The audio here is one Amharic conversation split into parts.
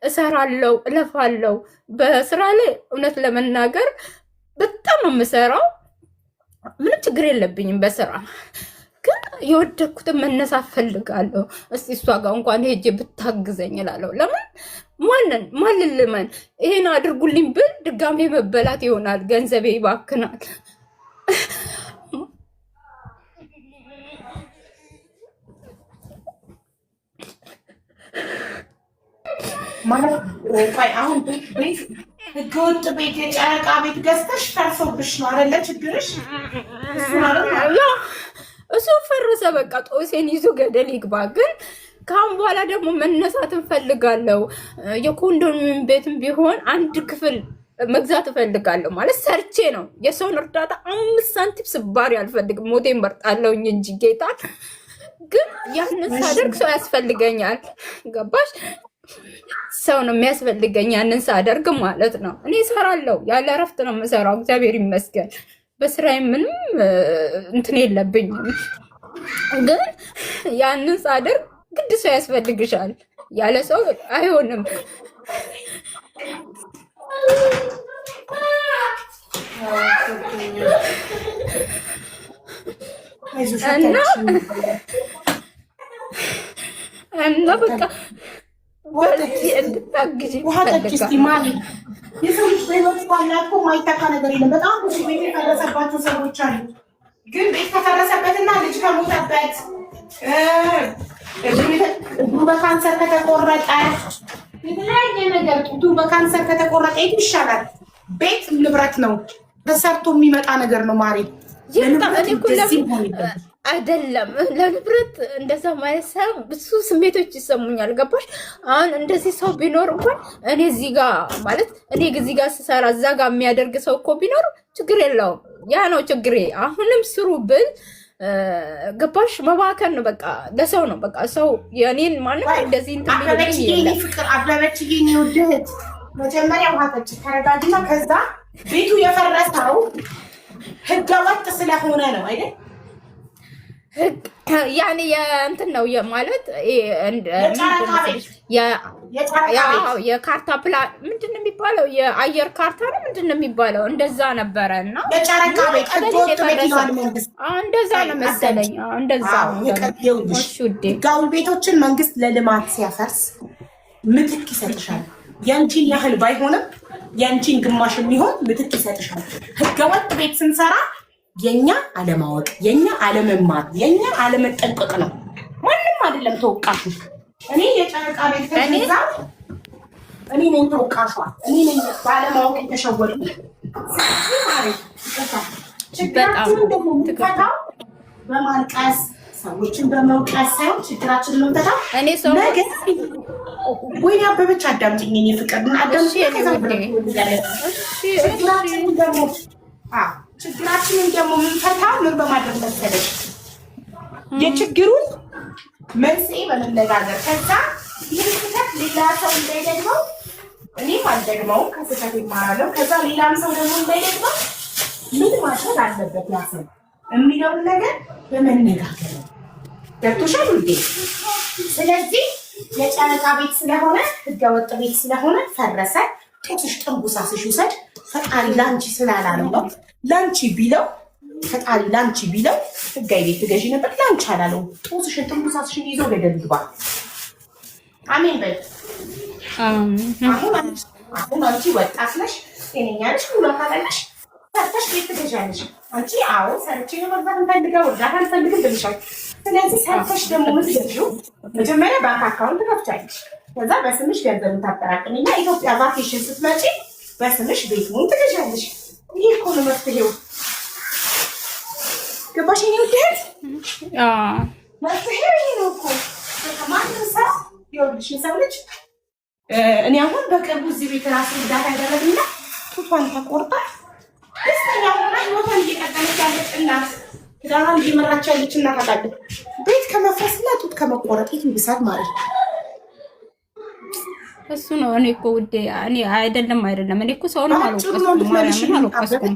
እሰራለሁ፣ እለፋለሁ። በስራ ላይ እውነት ለመናገር በጣም ነው የምሰራው። ምንም ችግር የለብኝም በስራ ግን የወደኩትን መነሳት ፈልጋለሁ። እስቲ እሷ ጋር እንኳን ሄጄ ብታግዘኝ እላለሁ። ለምን ማንን ልመን? ይሄን አድርጉልኝ ብል ድጋሜ መበላት ይሆናል፣ ገንዘቤ ይባክናል። ማለት ቆይ አሁን ቤት ህገወጥ ቤት የጨረቃ ቤት ገዝተሽ ፈርሶብሽ ነው አይደለ ችግርሽ? እሱ ፈረሰ በቃ ጦሴን ይዞ ገደል ይግባ። ግን ከአሁን በኋላ ደግሞ መነሳት እንፈልጋለሁ። የኮንዶሚኒየም ቤትም ቢሆን አንድ ክፍል መግዛት እፈልጋለሁ። ማለት ሰርቼ ነው። የሰውን እርዳታ 5 ሳንቲም ስባሪ አልፈልግም። ሞቴን መርጣለሁኝ እንጂ ጌታ። ግን ያንን ሳደርግ ሰው ያስፈልገኛል። ገባሽ? ሰው ነው የሚያስፈልገኝ ያንን ሳደርግ ማለት ነው። እኔ እሰራለሁ፣ ያለ እረፍት ነው የምሰራው። እግዚአብሔር ይመስገን። በስራዬ ምንም እንትን የለብኝም። ግን ያንን ሳደርግ ግድ ሰው ያስፈልግሻል። ያለ ሰው አይሆንም። እና በቃ የሰው ልጅ በህይወት ባላችሁ ማይተካ ነገር የለም። በጣም ብዙ ቤት የፈረሰባቸው ሰዎች አሉ። ግን ቤት ከፈረሰበትና ልጅ ከሞተበት ጡቱ በካንሰር ከተቆረጠ የተለያየ ነገር ጡቱ በካንሰር ከተቆረጠ የት ይሻላል? ቤት ንብረት ነው፣ ተሰርቶ የሚመጣ ነገር ነው። ማሪ አይደለም ለንብረት እንደዛ ማለት ሳይሆን ብዙ ስሜቶች ይሰሙኛል። ገባሽ? አሁን እንደዚህ ሰው ቢኖር እንኳን እኔ እዚህ ጋር ማለት እኔ እዚህ ጋር ስሰራ እዛ ጋር የሚያደርግ ሰው እኮ ቢኖር ችግር የለውም። ያ ነው ችግሬ። አሁንም ስሩ ብል ገባሽ? መባከን ነው በቃ ለሰው ነው በቃ ሰው የኔን ማንም እንደዚህ እንትን ቢልኝ የለም። ፍቅር አበበች ይሄን ይወደት መጀመሪያ ውሃ ጠጭ ተረጋግና። ከዛ ቤቱ የፈረሰው ህገወጥ ስለሆነ ነው አይደል? ያኔ የእንትን ነው ማለት የካርታ ፕላን ምንድን ነው የሚባለው? የአየር ካርታ ነው ምንድን ነው የሚባለው? እንደዛ ነበረ እና እንደዛ ነው መሰለኝ። እንደዛ ህጋዊ ቤቶችን መንግስት ለልማት ሲያፈርስ ምትክ ይሰጥሻል። ያንቺን ያህል ባይሆንም ያንቺን ግማሽ የሚሆን ምትክ ይሰጥሻል። ህገወጥ ቤት ስንሰራ የኛ አለማወቅ፣ የኛ አለመማር፣ የኛ አለመጠንቀቅ ነው። ማንም አይደለም ተወቃሹ። እኔ የጨረቃ ቤት ተገዛ እኔ ነኝ ተወቃሿ። እኔ ነኝ ባለማወቅ የተሸወድኩ። ችግራችንን ደግሞ የምንፈታው በማልቀስ ሰዎችን በመውቀስ ሳይሆን ችግራችንን የምንፈታው እኔ ሰው ወይ አበበች አዳምጪኝ። እኔ ፍቅር ችግራችንን ደግሞ የምንፈታው ምን በማድረግ መሰለሽ? የችግሩን መንስኤ በመነጋገር ከዛ ይህን ስህተት ሌላ ሰው እንዳይደግመው እኔም አልደግመው ከስህተት ይማራለሁ። ከዛ ሌላም ሰው ደግሞ እንዳይደግመው ምን ማድረግ አለበት ያ ሰው የሚለውን ነገር በመነጋገር ነው። ገብቶሻል ውዴ? ስለዚህ የጨረቃ ቤት ስለሆነ ህገወጥ ቤት ስለሆነ ፈረሰ። ጡትሽ ጥንቡሳስሽ ውሰድ። ፈጣሪ ላንቺ ስላላለው ነው። ላንቺ ቢለው ፈጣሪ ላንቺ ቢለው ህጋዊ ቤት ትገዢ ነበር። ላንቺ አላለው። ጡትሽን ጥንቡሳስሽን ይዞ ገደል ይግባ። አሜን በይ። አሁን አንቺ ወጣት ነሽ፣ ጤነኛ ነሽ፣ ጉልበት አለሽ፣ ሰርተሽ ቤት ትገዣለሽ። አንቺ አዎ ሰርቼ መግዛት እንፈልገው እርዳታ እንፈልግም ብልሻል። ስለዚህ ሰርተሽ ደግሞ ምትገዢው መጀመሪያ ባንክ አካውንት ትከፍቻለሽ። ከዛ በስምሽ ገንዘብ ታጠራቅምና ኢትዮጵያ ቫኬሽን ስትመጪ በስምሽ ቤቱን ትገዣለሽ። ይሄ እኮ ነው መፍትሄው። ገባሽ? እኔ ውድህት መፍትሄው ይሄ ነው እኮ። ማንም ሰው ይኸውልሽ የሰው ልጅ እኔ አሁን በቅርቡ እዚህ ቤት ራሱ እርዳታ ያደረግና ጡቷን ተቆርጣ ደስተኛ ሆና ህይወቷን እየቀጠለች ያለች እናት ትዳሯን እየመራች ያለች እናት አጣለች። ቤት ከመፍረስና ጡት ከመቆረጥ የት ይብሳል ማለት ነው? እሱ ነው። እኔ እኮ ውዴ እኔ አይደለም እኔ እኮ ሰው ነው አልወቀስኩም።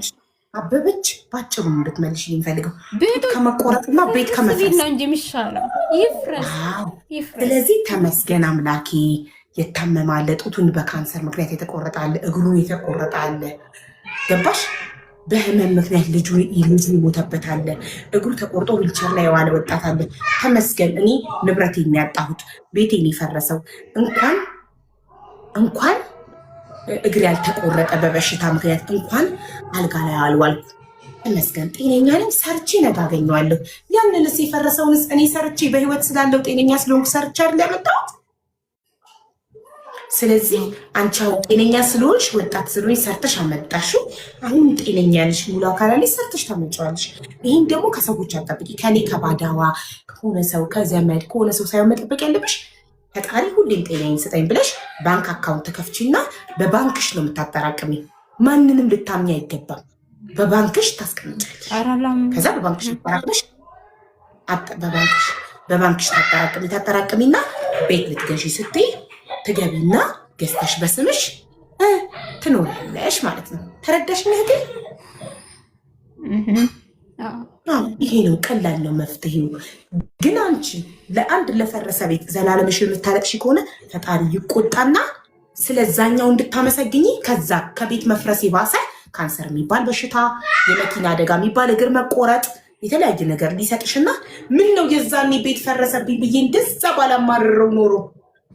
አበበች ባጭሩ እንድትመልሽ የሚፈልገው ቤት ከመቆረጥና ቤት ከመፍረስ ነው እንጂ የሚሻለው ይፍረስ። ስለዚህ ተመስገን አምላኬ የታመመ አለ፣ ጡቱን በካንሰር ምክንያት የተቆረጠ አለ፣ እግሩን የተቆረጠ አለ። ገባሽ? በህመም ምክንያት ልጁ ይሞተበት አለ፣ እግሩ ተቆርጦ ዊልቸር ላይ የዋለ ወጣት አለ። ተመስገን እኔ ንብረት የሚያጣሁት ቤቴን የፈረሰው እንኳን እግር ያልተቆረጠ በበሽታ ምክንያት እንኳን አልጋ ላይ አልዋልኩ። ተመስገን ጤነኛ ነኝ። ሰርቼ ነገ አገኘዋለሁ። ያንንስ የፈረሰውንስ እኔ ሰርቼ በህይወት ስላለው ጤነኛ ስለሆንኩ ሰርቼ አይደል ያመጣሁት? ስለዚህ አንቺ ጤነኛ ስለሆንሽ ወጣት ስለሆንሽ ሰርተሽ አመጣሽው። አሁን ጤነኛ ያለሽ ሙሉ አካል ላይ ሰርተሽ ታመጫዋለሽ። ይህን ደግሞ ከሰዎች አጠብቂ። ከኔ ከባዳዋ ከሆነ ሰው ከዘመድ ከሆነ ሰው ሳይሆን መጠበቅ ያለብሽ ፈጣሪ ሁሌም ጤናዬን ስጠኝ ብለሽ ባንክ አካውንት ተከፍቺና በባንክሽ ነው የምታጠራቅሚ። ማንንም ልታምኝ አይገባም። በባንክሽ ታስቀምጫለሽ። ከዛ በባንክሽ ታጠራቅሚና ቤት ልትገዢ ስትይ ትገቢና ገዝተሽ በስምሽ ትኖሪያለሽ ማለት ነው። ተረዳሽ እህቴ? ይሄ ነው፣ ቀላል ነው መፍትሄው። ግን አንቺ ለአንድ ለፈረሰ ቤት ዘላለምሽ የምታለቅሽ ከሆነ ፈጣሪ ይቆጣና ስለዛኛው እንድታመሰግኝ ከዛ ከቤት መፍረስ የባሰ ካንሰር የሚባል በሽታ፣ የመኪና አደጋ የሚባል እግር መቆረጥ፣ የተለያየ ነገር ሊሰጥሽና ምን ነው የዛኔ ቤት ፈረሰብኝ ብዬ እንደዛ ባላማርረው ኖሮ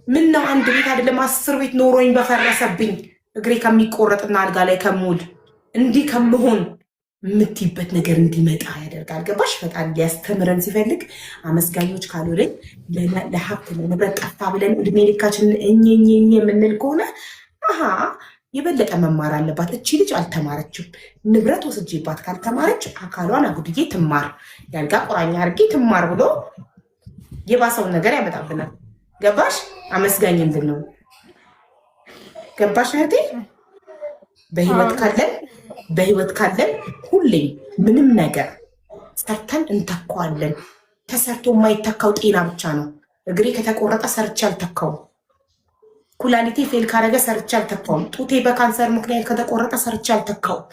ምን ነው አንድ ቤት አይደለም 10 ቤት ኖሮኝ በፈረሰብኝ እግሬ ከሚቆረጥና አልጋ ላይ ከምውል እንዲህ ከምሆን የምትይበት ነገር እንዲመጣ ያደርጋል። ገባሽ? ፈጣሪ ሊያስተምረን ሲፈልግ አመስጋኞች ካልሆነን ለሀብት ለንብረት ጠፋ ብለን እድሜ ልካችን እኝኝ የምንል ከሆነ የበለጠ መማር አለባት። እቺ ልጅ አልተማረችም። ንብረት ወስጄባት ካልተማረች አካሏን አጉድዬ ትማር፣ ያልጋ ቁራኛ አድርጌ ትማር ብሎ የባሰውን ነገር ያመጣብናል። ገባሽ? አመስጋኝ እንድንሆን ገባሽ እህቴ? በህይወት ካለን ሁሌም ምንም ነገር ሰርተን እንተካዋለን። ተሰርቶ የማይተካው ጤና ብቻ ነው። እግሬ ከተቆረጠ ሰርቼ አልተካውም። ኩላሊቴ ፌል ካረገ ሰርቼ አልተካውም። ጡቴ በካንሰር ምክንያት ከተቆረጠ ሰርቼ አልተካውም።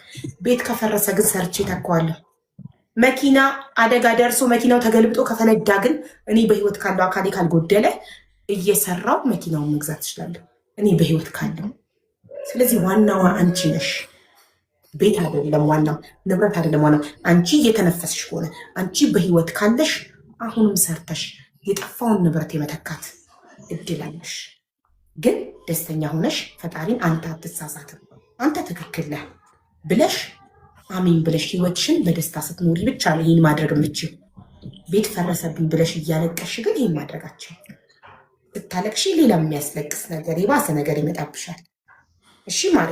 ቤት ከፈረሰ ግን ሰርቼ ተካዋለሁ። መኪና አደጋ ደርሶ መኪናው ተገልብጦ ከፈነዳ ግን እኔ በህይወት ካለው አካሌ ካልጎደለ እየሰራው መኪናውን መግዛት እችላለሁ፣ እኔ በህይወት ካለው። ስለዚህ ዋናዋ አንቺ ነሽ፣ ቤት አይደለም ዋናው፣ ንብረት አይደለም ዋናው። አንቺ እየተነፈስሽ ከሆነ አንቺ በህይወት ካለሽ አሁንም ሰርተሽ የጠፋውን ንብረት የመተካት እድል አለሽ። ግን ደስተኛ ሆነሽ ፈጣሪን አንተ አትሳሳትም፣ አንተ ትክክል ነህ ብለሽ አሜን ብለሽ ህይወትሽን በደስታ ስትኖሪ ብቻ ነው ይህን ማድረግ የምችል። ቤት ፈረሰብኝ ብለሽ እያለቀሽ ግን ይህን ማድረጋቸው ስታለቅሽ ሌላ የሚያስለቅስ ነገር የባሰ ነገር ይመጣብሻል። እሺ ማሪ፣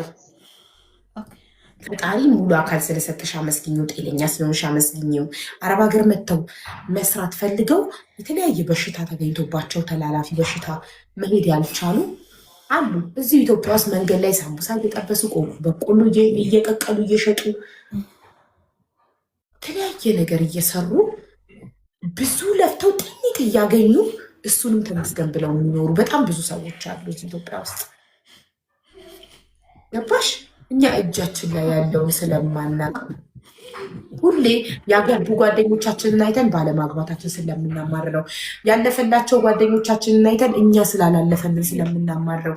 ፈጣሪ ሙሉ አካል ስለሰጠሽ አመስግኘው፣ ጤነኛ ስለሆንሽ አመስግኘው። አረብ ሀገር መጥተው መስራት ፈልገው የተለያየ በሽታ ተገኝቶባቸው ተላላፊ በሽታ መሄድ ያልቻሉ አሉ። እዚሁ ኢትዮጵያ ውስጥ መንገድ ላይ ሳምቡሳ እየጠበሱ በቆሎ እየቀቀሉ እየሸጡ የተለያየ ነገር እየሰሩ ብዙ ለፍተው ጥቂት እያገኙ እሱንም ተመስገን ብለው የሚኖሩ በጣም ብዙ ሰዎች አሉ እዚህ ኢትዮጵያ ውስጥ። ገባሽ? እኛ እጃችን ላይ ያለውን ስለማናቅ ሁሌ ያገቡ ጓደኞቻችንን አይተን ባለማግባታችን ስለምናማርረው፣ ያለፈላቸው ጓደኞቻችንን አይተን እኛ ስላላለፈልን ስለምናማርረው፣